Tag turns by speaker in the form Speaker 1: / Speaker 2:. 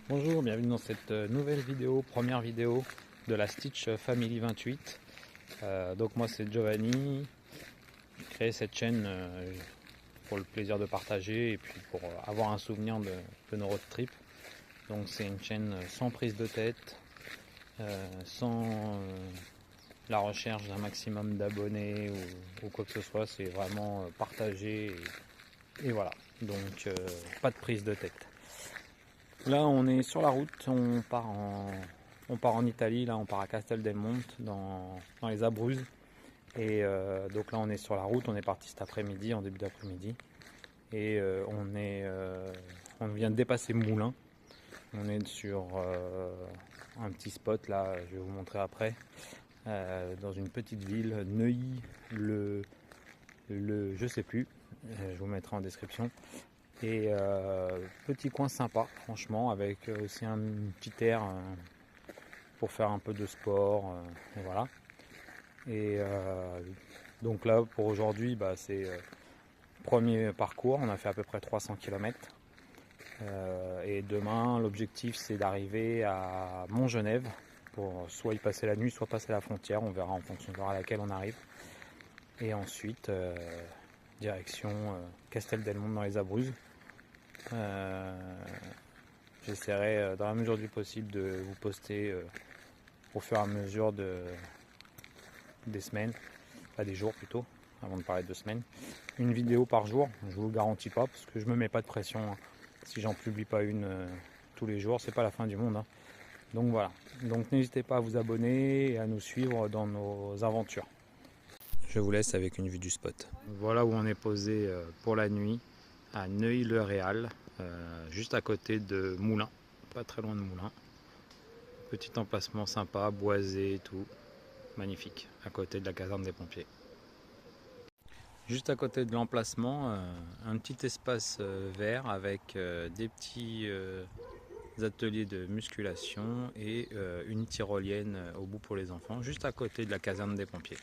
Speaker 1: Bonjour, bienvenue dans cette nouvelle vidéo, première vidéo de la Stitch Family 28. Donc moi c'est Giovanni, j'ai créé cette chaîne pour le plaisir de partager et puis pour avoir un souvenir de nos road trips. Donc c'est une chaîne sans prise de tête, sans la recherche d'un maximum d'abonnés ou quoi que ce soit, c'est vraiment partager et voilà. Donc pas de prise de tête. Là, on est sur la route, on part en Italie, là, on part à Casteldelmonte, dans les Abruzzes. Et donc là, on est sur la route, on est parti cet après-midi, en début d'après-midi. Et on vient de dépasser Moulins. On est sur un petit spot, là, je vais vous montrer après, dans une petite ville, Neuilly, je sais plus, je vous mettrai en description. Et petit coin sympa, franchement, avec aussi un petit air pour faire un peu de sport. Et voilà. Et donc là, pour aujourd'hui, c'est premier parcours. On a fait à peu près 300 km. Et demain, l'objectif, c'est d'arriver à Montgenèvre pour soit y passer la nuit, soit passer la frontière. On verra en fonction de l'heure à laquelle on arrive. Et ensuite, direction Casteldelmonte dans les Abruzzes. J'essaierai dans la mesure du possible de vous poster au fur et à mesure des semaines, pas des jours plutôt, avant de parler de semaines, une vidéo par jour. Je vous le garantis pas parce que je me mets pas de pression, hein. Si j'en publie pas une tous les jours, c'est pas la fin du monde, hein. Donc voilà, donc n'hésitez pas à vous abonner et à nous suivre dans nos aventures. Je vous laisse avec une vue du spot. Voilà où on est posé pour la nuit, à Neuilly-le-Réal, juste à côté de Moulins, pas très loin de Moulins. Petit emplacement sympa, boisé et tout, magnifique, à côté de la caserne des pompiers. Juste à côté de l'emplacement, un petit espace vert avec des petits ateliers de musculation et une tyrolienne au bout pour les enfants, juste à côté de la caserne des pompiers.